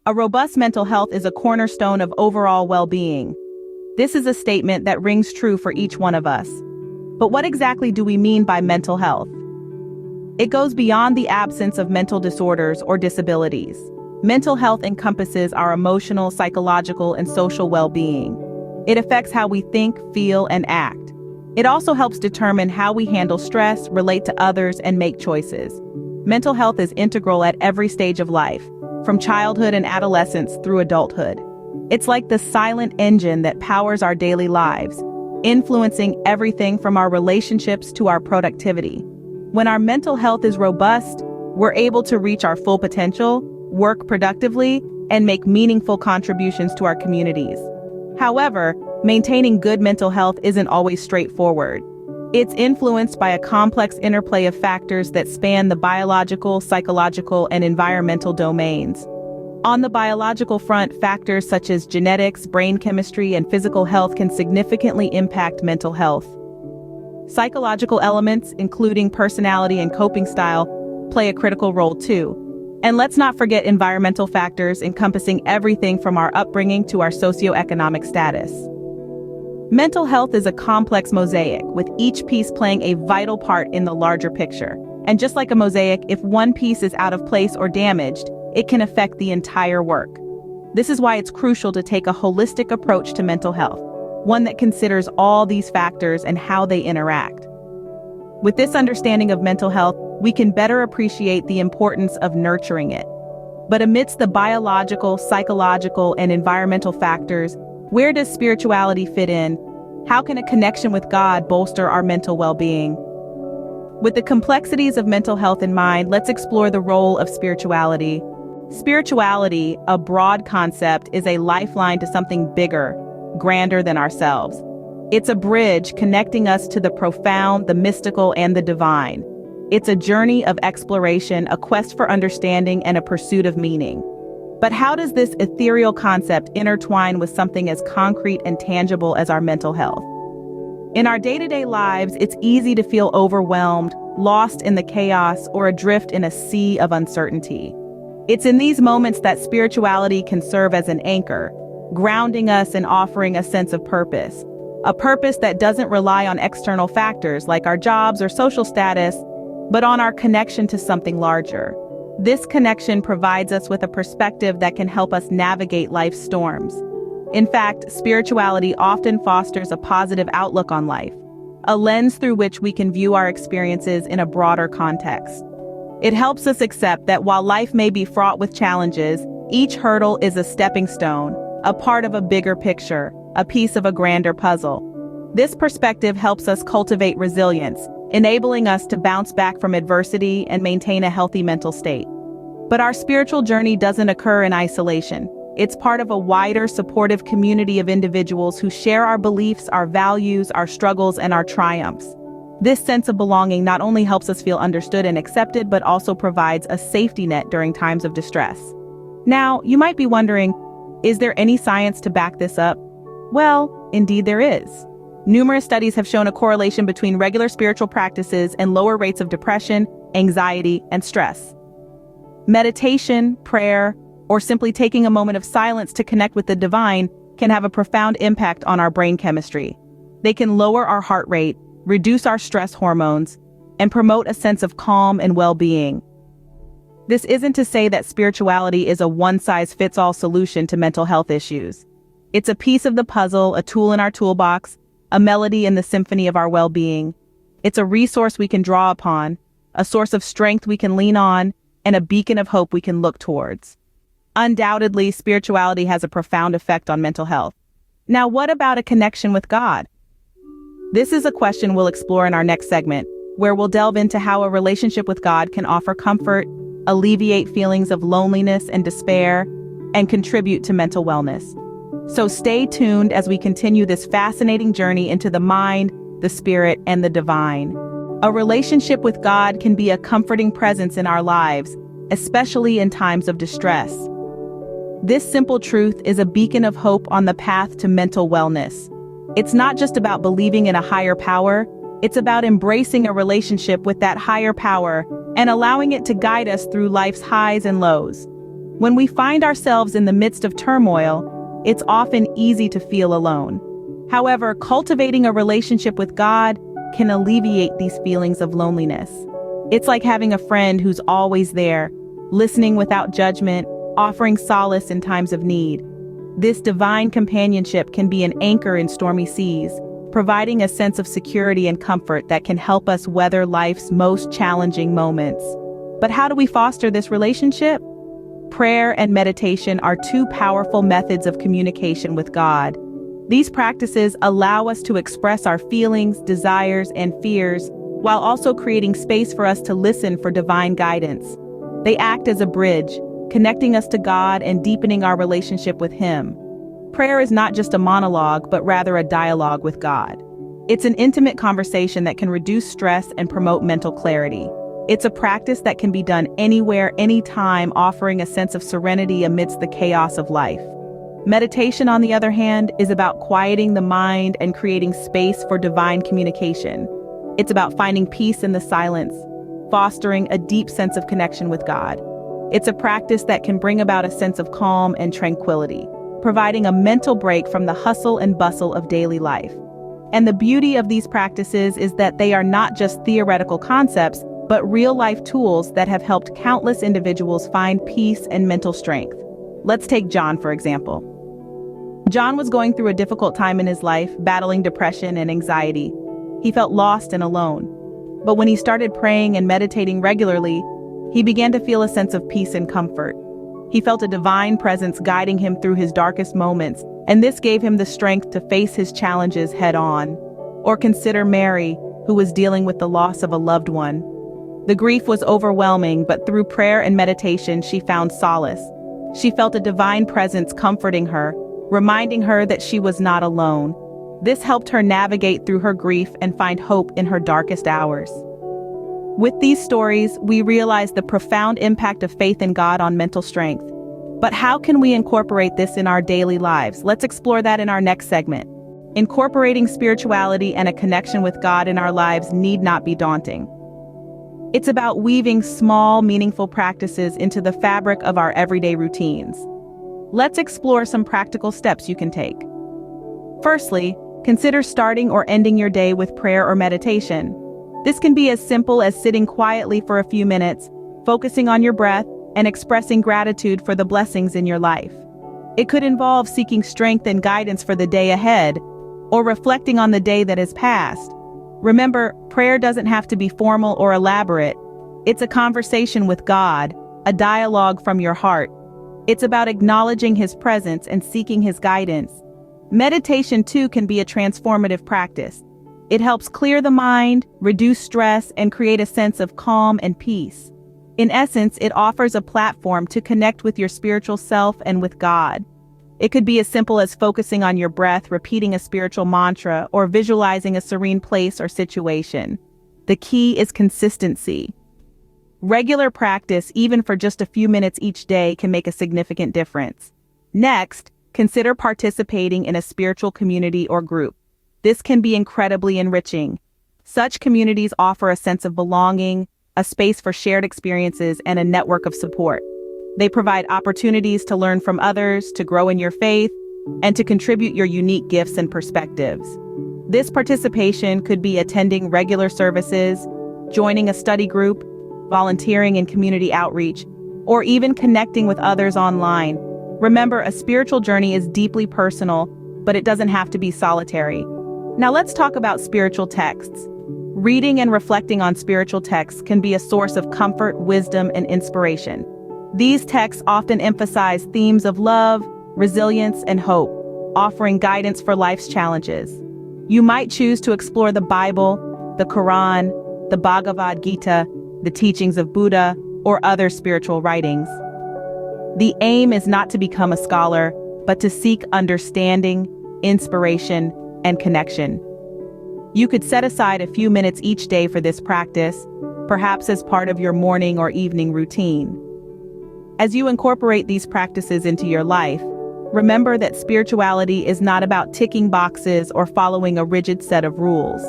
A robust mental health is a cornerstone of overall well-being. This is a statement that rings true for each one of us. But what exactly do we mean by mental health? It goes beyond the absence of mental disorders or disabilities. Mental health encompasses our emotional, psychological, and social well-being. It affects how we think, feel, and act. It also helps determine how we handle stress, relate to others, and make choices. Mental health is integral at every stage of life, from childhood and adolescence through adulthood. It's like the silent engine that powers our daily lives, influencing everything from our relationships to our productivity. When our mental health is robust, we're able to reach our full potential, work productively, and make meaningful contributions to our communities. However, maintaining good mental health isn't always straightforward. It's influenced by a complex interplay of factors that span the biological, psychological, and environmental domains. On the biological front, factors such as genetics, brain chemistry, and physical health can significantly impact mental health. Psychological elements, including personality and coping style, play a critical role too. And let's not forget environmental factors encompassing everything from our upbringing to our socioeconomic status. Mental health is a complex mosaic, with each piece playing a vital part in the larger picture. And just like a mosaic, if one piece is out of place or damaged, it can affect the entire work. This is why it's crucial to take a holistic approach to mental health, one that considers all these factors and how they interact. With this understanding of mental health, we can better appreciate the importance of nurturing it. But amidst the biological, psychological, and environmental factors, where does spirituality fit in? How can a connection with God bolster our mental well-being? With the complexities of mental health in mind, let's explore the role of spirituality. Spirituality, a broad concept, is a lifeline to something bigger, grander than ourselves. It's a bridge connecting us to the profound, the mystical, and the divine. It's a journey of exploration, a quest for understanding, and a pursuit of meaning. But how does this ethereal concept intertwine with something as concrete and tangible as our mental health? In our day-to-day lives, it's easy to feel overwhelmed, lost in the chaos, or adrift in a sea of uncertainty. It's in these moments that spirituality can serve as an anchor, grounding us and offering a sense of purpose. A purpose that doesn't rely on external factors like our jobs or social status, but on our connection to something larger. This connection provides us with a perspective that can help us navigate life's storms. In fact, spirituality often fosters a positive outlook on life, a lens through which we can view our experiences in a broader context. It helps us accept that while life may be fraught with challenges, each hurdle is a stepping stone, a part of a bigger picture, a piece of a grander puzzle. This perspective helps us cultivate resilience, enabling us to bounce back from adversity and maintain a healthy mental state. But our spiritual journey doesn't occur in isolation. It's part of a wider, supportive community of individuals who share our beliefs, our values, our struggles, and our triumphs. This sense of belonging not only helps us feel understood and accepted, but also provides a safety net during times of distress. Now, you might be wondering, is there any science to back this up? Well, indeed there is. Numerous studies have shown a correlation between regular spiritual practices and lower rates of depression, anxiety, and stress. Meditation, prayer, or simply taking a moment of silence to connect with the divine can have a profound impact on our brain chemistry. They can lower our heart rate, reduce our stress hormones, and promote a sense of calm and well-being. This isn't to say that spirituality is a one-size-fits-all solution to mental health issues. It's a piece of the puzzle, a tool in our toolbox, a melody in the symphony of our well-being. It's a resource we can draw upon, a source of strength we can lean on, and a beacon of hope we can look towards. Undoubtedly, spirituality has a profound effect on mental health. Now, what about a connection with God? This is a question we'll explore in our next segment, where we'll delve into how a relationship with God can offer comfort, alleviate feelings of loneliness and despair, and contribute to mental wellness. So stay tuned as we continue this fascinating journey into the mind, the spirit, and the divine. A relationship with God can be a comforting presence in our lives, especially in times of distress. This simple truth is a beacon of hope on the path to mental wellness. It's not just about believing in a higher power, it's about embracing a relationship with that higher power and allowing it to guide us through life's highs and lows. When we find ourselves in the midst of turmoil, it's often easy to feel alone. However, cultivating a relationship with God can alleviate these feelings of loneliness. It's like having a friend who's always there, listening without judgment, offering solace in times of need. This divine companionship can be an anchor in stormy seas, providing a sense of security and comfort that can help us weather life's most challenging moments. But how do we foster this relationship? Prayer and meditation are two powerful methods of communication with God. These practices allow us to express our feelings, desires, and fears, while also creating space for us to listen for divine guidance. They act as a bridge, connecting us to God and deepening our relationship with Him. Prayer is not just a monologue, but rather a dialogue with God. It's an intimate conversation that can reduce stress and promote mental clarity. It's a practice that can be done anywhere, anytime, offering a sense of serenity amidst the chaos of life. Meditation, on the other hand, is about quieting the mind and creating space for divine communication. It's about finding peace in the silence, fostering a deep sense of connection with God. It's a practice that can bring about a sense of calm and tranquility, providing a mental break from the hustle and bustle of daily life. And the beauty of these practices is that they are not just theoretical concepts, but real-life tools that have helped countless individuals find peace and mental strength. Let's take John, for example. John was going through a difficult time in his life, battling depression and anxiety. He felt lost and alone. But when he started praying and meditating regularly, he began to feel a sense of peace and comfort. He felt a divine presence guiding him through his darkest moments, and this gave him the strength to face his challenges head-on. Or consider Mary, who was dealing with the loss of a loved one. The grief was overwhelming, but through prayer and meditation, she found solace. She felt a divine presence comforting her, reminding her that she was not alone. This helped her navigate through her grief and find hope in her darkest hours. With these stories, we realize the profound impact of faith in God on mental strength. But how can we incorporate this in our daily lives? Let's explore that in our next segment. Incorporating spirituality and a connection with God in our lives need not be daunting. It's about weaving small, meaningful practices into the fabric of our everyday routines. Let's explore some practical steps you can take. Firstly, consider starting or ending your day with prayer or meditation. This can be as simple as sitting quietly for a few minutes, focusing on your breath, and expressing gratitude for the blessings in your life. It could involve seeking strength and guidance for the day ahead, or reflecting on the day that has passed. Remember, prayer doesn't have to be formal or elaborate. It's a conversation with God, a dialogue from your heart. It's about acknowledging His presence and seeking His guidance. Meditation, too, can be a transformative practice. It helps clear the mind, reduce stress, and create a sense of calm and peace. In essence, it offers a platform to connect with your spiritual self and with God. It could be as simple as focusing on your breath, repeating a spiritual mantra, or visualizing a serene place or situation. The key is consistency. Regular practice, even for just a few minutes each day, can make a significant difference. Next, consider participating in a spiritual community or group. This can be incredibly enriching. Such communities offer a sense of belonging, a space for shared experiences, and a network of support. They provide opportunities to learn from others, to grow in your faith, and to contribute your unique gifts and perspectives. This participation could be attending regular services, joining a study group, volunteering in community outreach, or even connecting with others online. Remember, a spiritual journey is deeply personal, but it doesn't have to be solitary. Now let's talk about spiritual texts. Reading and reflecting on spiritual texts can be a source of comfort, wisdom, and inspiration. These texts often emphasize themes of love, resilience, and hope, offering guidance for life's challenges. You might choose to explore the Bible, the Quran, the Bhagavad Gita, the teachings of Buddha, or other spiritual writings. The aim is not to become a scholar, but to seek understanding, inspiration, and connection. You could set aside a few minutes each day for this practice, perhaps as part of your morning or evening routine. As you incorporate these practices into your life, remember that spirituality is not about ticking boxes or following a rigid set of rules.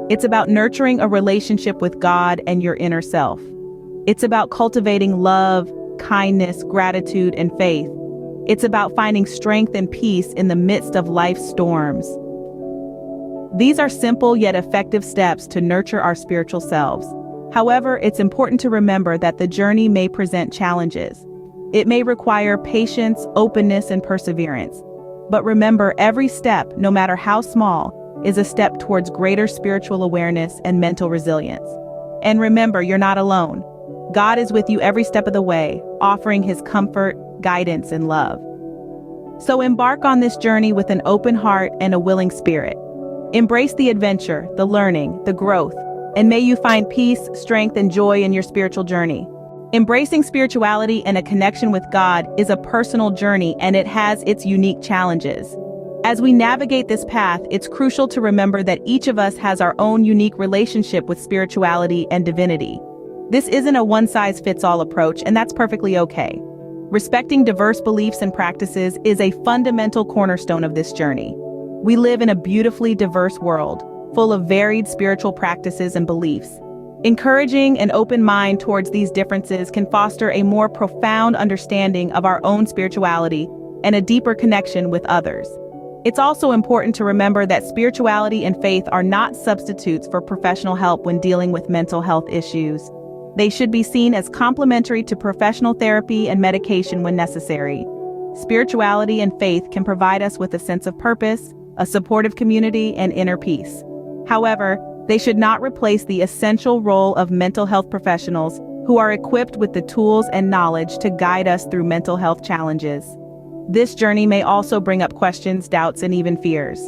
It's about nurturing a relationship with God and your inner self. It's about cultivating love, kindness, gratitude, and faith. It's about finding strength and peace in the midst of life's storms. These are simple yet effective steps to nurture our spiritual selves. However, it's important to remember that the journey may present challenges. It may require patience, openness, and perseverance. But remember, every step, no matter how small, is a step towards greater spiritual awareness and mental resilience. And remember, you're not alone. God is with you every step of the way, offering his comfort, guidance, and love. So embark on this journey with an open heart and a willing spirit. Embrace the adventure, the learning, the growth, and may you find peace, strength, and joy in your spiritual journey. Embracing spirituality and a connection with God is a personal journey, and it has its unique challenges. As we navigate this path, it's crucial to remember that each of us has our own unique relationship with spirituality and divinity. This isn't a one-size-fits-all approach, and that's perfectly okay. Respecting diverse beliefs and practices is a fundamental cornerstone of this journey. We live in a beautifully diverse world, full of varied spiritual practices and beliefs. Encouraging an open mind towards these differences can foster a more profound understanding of our own spirituality and a deeper connection with others. It's also important to remember that spirituality and faith are not substitutes for professional help when dealing with mental health issues. They should be seen as complementary to professional therapy and medication when necessary. Spirituality and faith can provide us with a sense of purpose, a supportive community, and inner peace. However, they should not replace the essential role of mental health professionals who are equipped with the tools and knowledge to guide us through mental health challenges. This journey may also bring up questions, doubts, and even fears.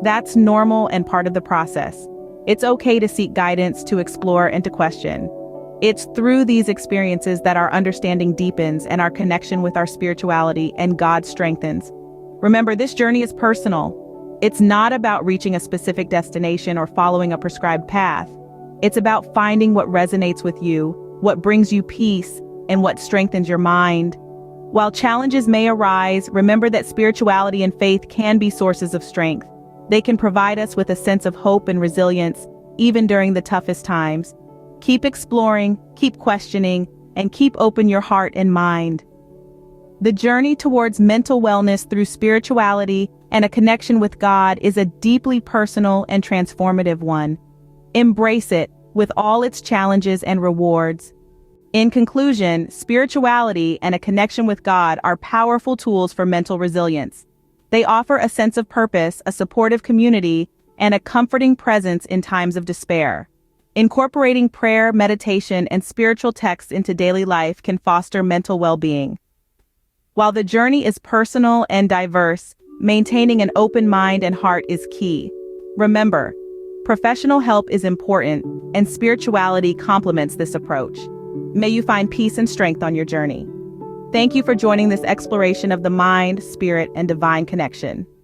That's normal and part of the process. It's okay to seek guidance, to explore, and to question. It's through these experiences that our understanding deepens and our connection with our spirituality and God strengthens. Remember, this journey is personal. It's not about reaching a specific destination or following a prescribed path. It's about finding what resonates with you, what brings you peace, and what strengthens your mind. While challenges may arise, remember that spirituality and faith can be sources of strength. They can provide us with a sense of hope and resilience, even during the toughest times. Keep exploring, keep questioning, and keep open your heart and mind. The journey towards mental wellness through spirituality and a connection with God is a deeply personal and transformative one. Embrace it with all its challenges and rewards. In conclusion, spirituality and a connection with God are powerful tools for mental resilience. They offer a sense of purpose, a supportive community, and a comforting presence in times of despair. Incorporating prayer, meditation, and spiritual texts into daily life can foster mental well-being. While the journey is personal and diverse, maintaining an open mind and heart is key. Remember, professional help is important, and spirituality complements this approach. May you find peace and strength on your journey. Thank you for joining this exploration of the mind, spirit, and divine connection.